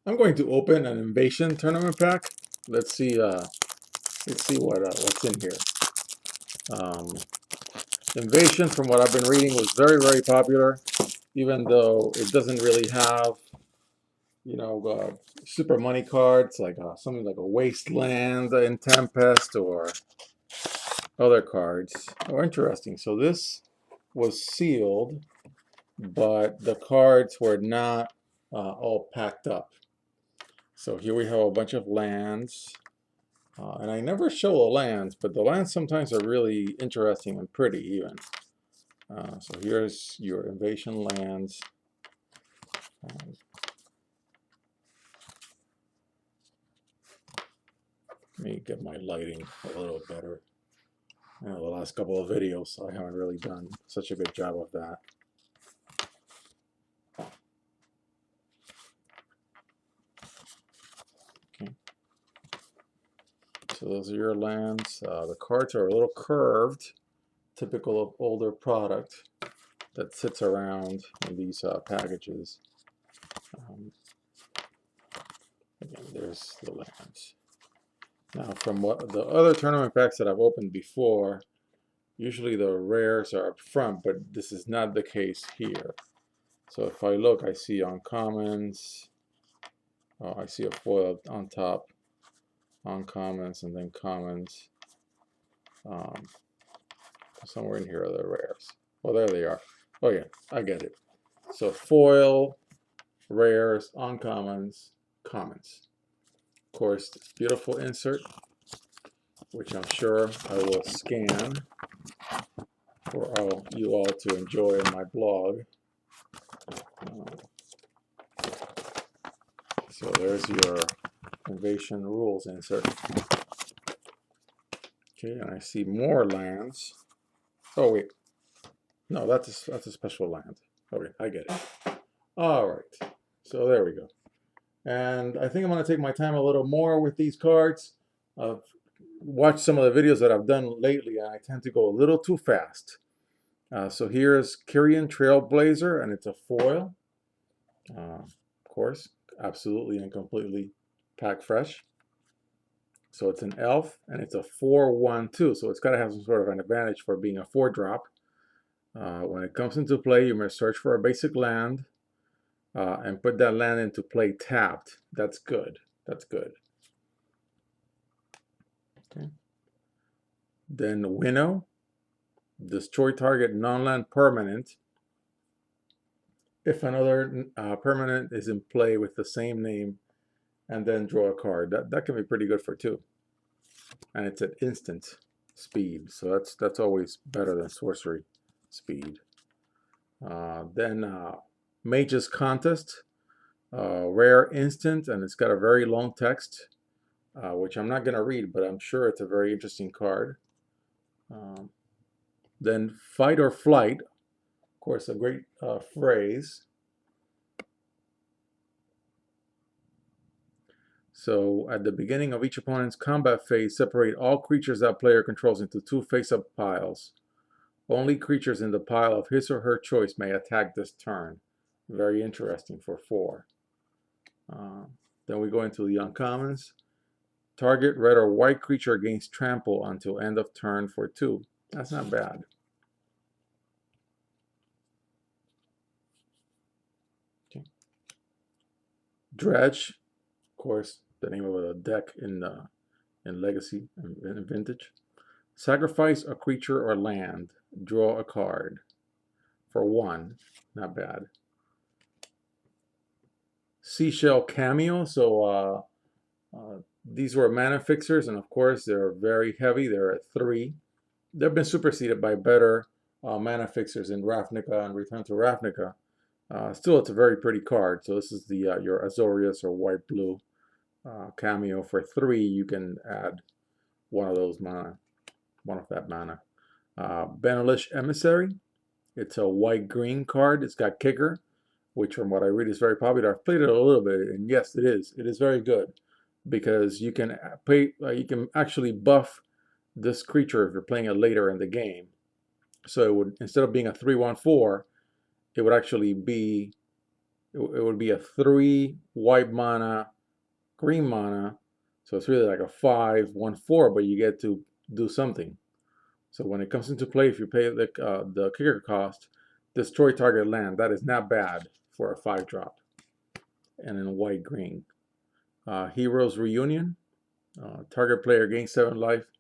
I'm going to open an Invasion tournament pack. Let's see. Let's see what's in here. Um, Invasion, from what I've been reading, was very popular, even though it doesn't really have, super money cards like something like a Wasteland in Tempest or other cards. Oh, interesting. So this was sealed, but the cards were not all packed up. So here we have a bunch of lands. And I never show the lands, but the lands sometimes are really interesting and pretty even. So here's your Invasion lands. Let me get my lighting a little better. The last couple of videos, I haven't really done such a good job of that. Okay. So those are your lands. The cards are a little curved, typical of older product that sits around in these packages. Again, there's the lands. Now, from what the other tournament packs that I've opened before, usually the rares are up front, but this is not the case here. So if I look, I see uncommons. Oh, I see a foil on top, uncommons, and then commons. Somewhere in here are the rares. Oh, there they are. Oh yeah, I get it. So foil, rares, uncommons, commons. Of course, this beautiful insert, which I'm sure I will scan for you all to enjoy in my blog. So there's your Invasion rules insert. Okay, and I see more lands. Oh wait, no, that's a special land. Okay, I get it. All right, so there we go. And I think I'm going to take my time a little more with these cards. I've watched some of the videos that I've done lately, and I tend to go a little too fast. So here's Kyrian Trailblazer, and it's a foil. Of course, absolutely and completely packed fresh. So it's an elf, and it's a 4/1/2. So it's got to have some sort of an advantage for being a 4-drop. When it comes into play, you must search for a basic land and put that land into play tapped. That's good. That's good. Okay. Then Winnow, destroy target non-land permanent if another permanent is in play with the same name, and then draw a card. That can be pretty good for 2. And it's at instant speed, so that's always better than sorcery speed. Then Mage's Contest, rare instant, and it's got a very long text, which I'm not going to read, but I'm sure it's a very interesting card. Then Fight or Flight, of course, a great phrase. So at the beginning of each opponent's combat phase, separate all creatures that player controls into 2 face-up piles. Only creatures in the pile of his or her choice may attack this turn. Very interesting for 4. Then we go into the uncommons. Target red or white creature gains trample until end of turn for 2. That's not bad. Okay. Dredge, of course, the name of a deck in Legacy and Vintage. Sacrifice a creature or land. Draw a card. For 1. Not bad. Seashell Cameo. So these were mana fixers, and of course they're very heavy. They're at 3. They've been superseded by better mana fixers in Ravnica and Return to Ravnica. Still, it's a very pretty card. So this is the your Azorius or white-blue cameo. For 3, you can add one of those mana, one of that mana. Benalish Emissary. It's a white-green card. It's got Kicker, which from what I read is very popular. I've played it a little bit, and yes, it is. It is very good because you can you can actually buff this creature if you're playing it later in the game. So it would, instead of being a 3/1/4, it would actually be it would be a 3 white mana, green mana. So it's really like a 5/1/4, but you get to do something. So when it comes into play, if you pay the kicker cost, destroy target land. That is not bad for a 5-drop. And in white-green. Heroes Reunion. Target player gains 7 life.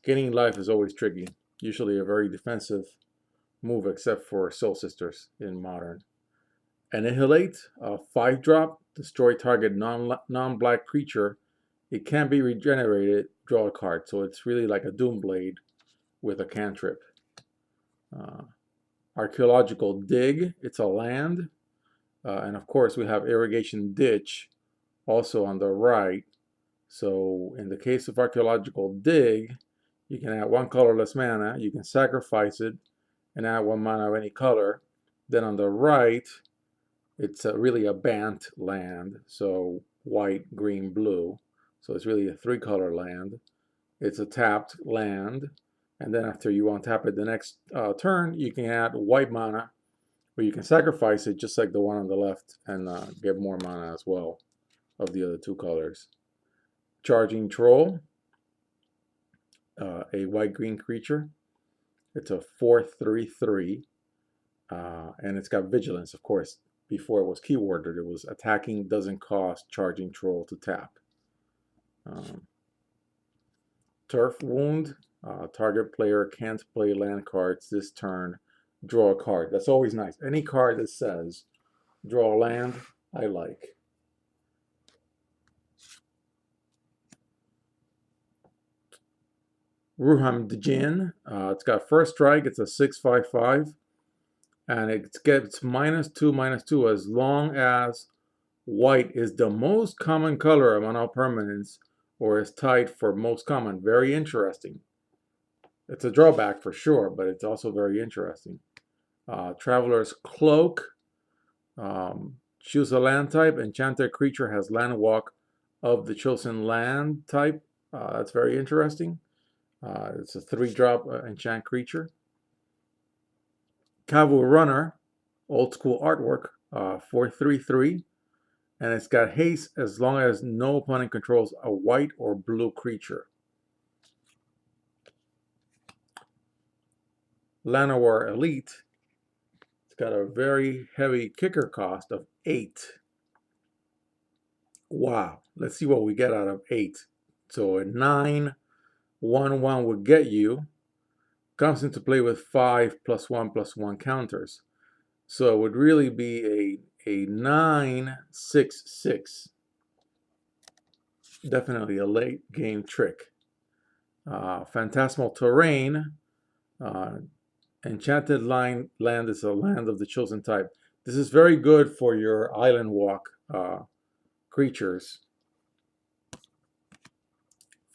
Gaining life is always tricky. Usually a very defensive move, except for Soul Sisters in Modern. Annihilate, 5-drop. Destroy target non-black creature. It can be regenerated. Draw a card. So it's really like a Doomblade with a cantrip. Archaeological Dig. It's a land. And of course, we have Irrigation Ditch also on the right. So in the case of Archaeological Dig, you can add 1 colorless mana, you can sacrifice it and add 1 mana of any color. Then on the right, it's really a Bant land, so white, green, blue. So it's really a 3-color land. It's a tapped land, and then after you untap it the next turn, you can add white mana, or you can sacrifice it just like the one on the left and get more mana as well of the other 2 colors. Charging Troll, a white-green creature. It's a 4/3/3, and it's got Vigilance, of course. Before it was keyworded, it was attacking doesn't cost Charging Troll to tap. Turf Wound, target player can't play land cards this turn. Draw a card. That's always nice. Any card that says draw a land, I like. Ruham Djinn, it's got first strike, it's a 6/5/5, and it gets -2/-2 as long as white is the most common color among all permanents or is tied for most common. Very interesting. It's a drawback for sure, but it's also very interesting. Traveler's Cloak, choose a land type. Enchanted creature has land walk of the chosen land type. That's very interesting. It's a 3-drop enchant creature. Kavu Runner, old school artwork, 4/3/3, and it's got haste as long as no opponent controls a white or blue creature. Llanowar Elite, it's got a very heavy kicker cost of 8. Wow, let's see what we get out of 8. So a 9/1/1 would get you. Comes into play with 5 +1/+1 counters. So it would really be a 9/6/6. Definitely a late game trick. Phantasmal Terrain. Enchanted Land is a land of the chosen type. This is very good for your island walk creatures.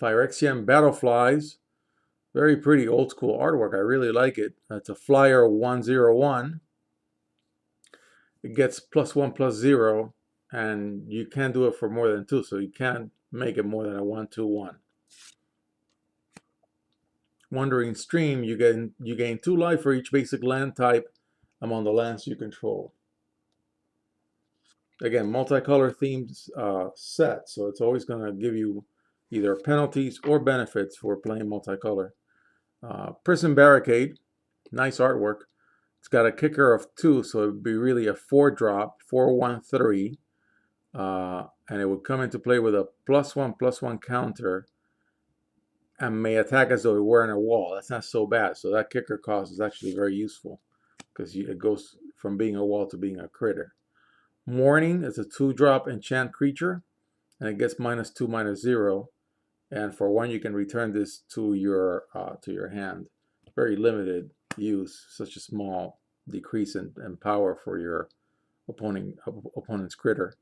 Phyrexian Battleflies. Very pretty old school artwork. I really like it. It's a flyer 1/0/1. It gets +1/+0, and you can't do it for more than 2, so you can't make it more than a 1/2/1. Wandering Stream, you gain 2 life for each basic land type among the lands you control. Again, multicolor themes set, so it's always going to give you either penalties or benefits for playing multicolor. Prison Barricade, nice artwork. It's got a kicker of 2, so it would be really a 4-drop, 4/1/3, and it would come into play with a +1/+1 counter and may attack as though it were in a wall. That's not so bad. So that kicker cost is actually very useful because it goes from being a wall to being a critter. Mourning is a 2-drop enchant creature, and it gets -2/-0. And for 1, you can return this to your hand. Very limited use, such a small decrease in power for your opponent's critter.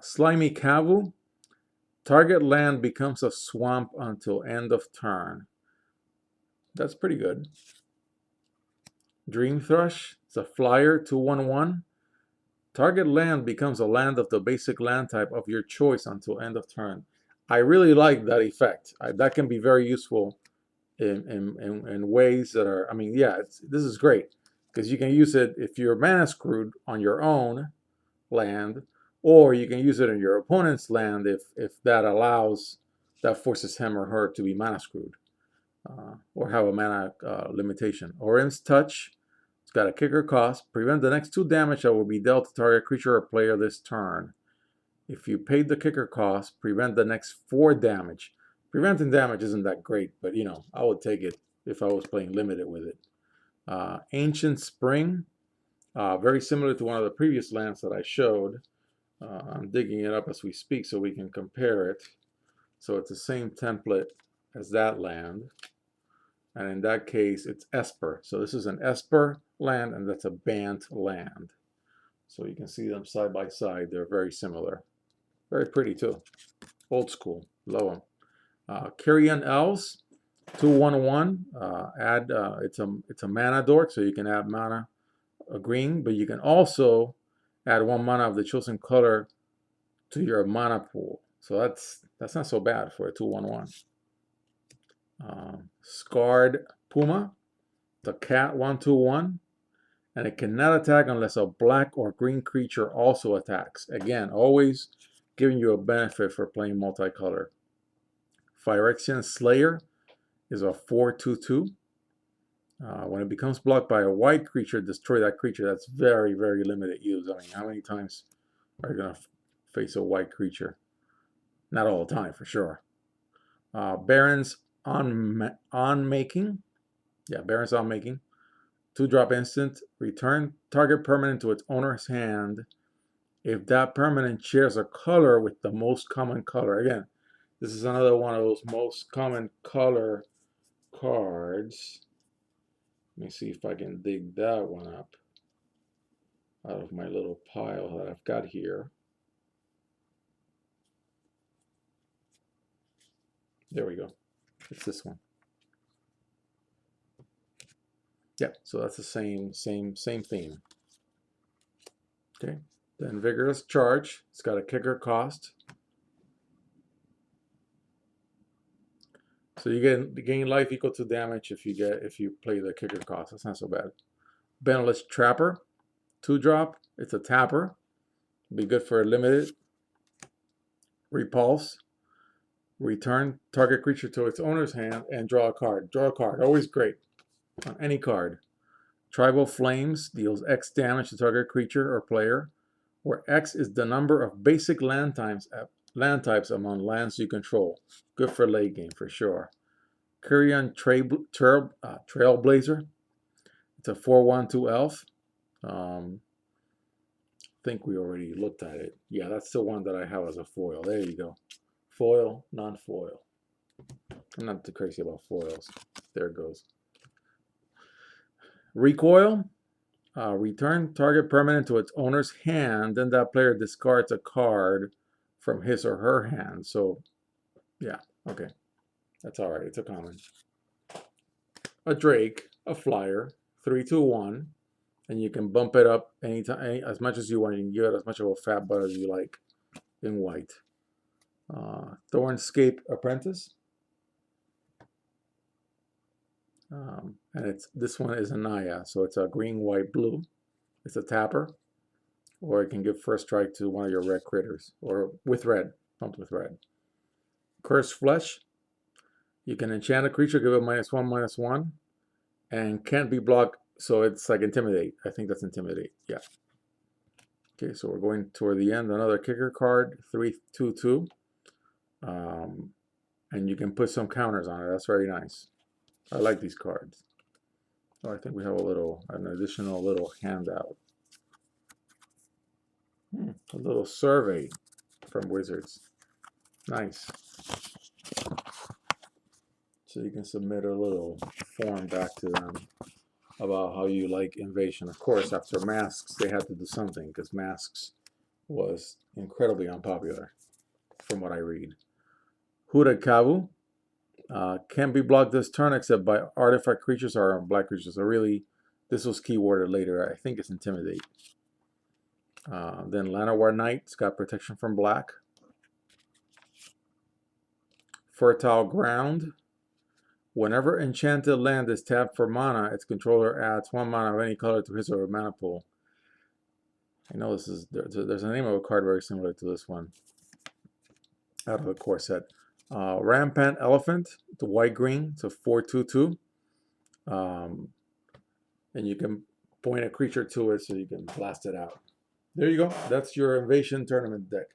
Slimy Kavu. Target land becomes a swamp until end of turn. That's pretty good. Dream Thrush. It's a flyer 2/1/1. Target land becomes a land of the basic land type of your choice until end of turn. I really like that effect. That can be very useful in ways that are, I mean, yeah, this is great because you can use it if you're mana screwed on your own land, or you can use it in your opponent's land if that allows, that forces him or her to be mana screwed, or have a mana limitation. Orin's Touch, it's got a kicker cost. Prevent the next 2 damage that will be dealt to target creature or player this turn. If you paid the kicker cost, prevent the next 4 damage. Preventing damage isn't that great, but you know, I would take it if I was playing limited with it. Ancient Spring, very similar to one of the previous lands that I showed. I'm digging it up as we speak so we can compare it. So it's the same template as that land. And in that case, it's Esper. So this is an Esper land, and that's a Bant land. So you can see them side by side. They're very similar. Very pretty too. Old school. Love them. Kyrian Elves, 2/1/1. It's a mana dork, so you can add mana, a green, but you can also add 1 mana of the chosen color to your mana pool. So that's not so bad for a 2/1/1. Scarred Puma, it's a cat 1/2/1, and it cannot attack unless a black or green creature also attacks. Again, always giving you a benefit for playing multicolor. Phyrexian Slayer is a 4/2/2. When it becomes blocked by a white creature, destroy that creature. That's very, very limited use. I mean, how many times are you going to face a white creature? Not all the time, for sure. Baron's On-Making. Yeah, Baron's On-Making. 2-drop instant. Return target permanent to its owner's hand if that permanent shares a color with the most common color. Again, this is another one of those most common color cards. Let me see if I can dig that one up out of my little pile that I've got here. There we go. It's this one. Yeah, so that's the same theme. Okay. Then Vigorous Charge. It's got a kicker cost. So you gain life equal to damage if you play the kicker cost. That's not so bad. Beneless Trapper, 2-drop. It's a tapper. Be good for a limited. Repulse. Return target creature to its owner's hand and draw a card. Draw a card. Always great on any card. Tribal Flames deals X damage to target creature or player, where X is the number of basic land types among lands you control. Good for late game for sure. Kyrian Trailblazer. It's a 4/1/2 elf. I think we already looked at it. Yeah, that's the one that I have as a foil. There you go. Foil, non-foil. I'm not too crazy about foils. There it goes. Recoil. Return target permanent to its owner's hand, then that player discards a card from his or her hand. So, yeah, okay. That's all right. It's a common. A Drake, a flyer, 3/2/1, and you can bump it up anytime, as much as you want. You can give it as much of a fat butt as you like in white. Thornscape Apprentice. And this one is a Naya, so it's a green, white, blue. It's a tapper, or it can give first strike to one of your red critters, or with red, pumped with red. Cursed Flesh. You can enchant a creature, give it -1/-1, and can't be blocked, so it's like Intimidate. I think that's Intimidate, yeah. Okay, so we're going toward the end. Another kicker card, 3/2/2. And you can put some counters on it. That's very nice. I like these cards. Oh, I think we have an additional little handout. A little survey from Wizards. Nice. So you can submit a little form back to them about how you like Invasion. Of course, after Masks, they had to do something because Masks was incredibly unpopular from what I read. Hooded Kavu. Can't be blocked this turn except by artifact creatures or black creatures. So really, this was keyworded later. I think it's Intimidate. Then Llanowar Knight. It's got protection from black. Fertile Ground. Whenever enchanted land is tapped for mana, its controller adds 1 mana of any color to his or her mana pool. I know this is, there's a name of a card very similar to this one out of the core set. Rampant Elephant, the white-green, it's a 4/2/2. And you can point a creature to it so you can blast it out. There you go. That's your Invasion Tournament deck.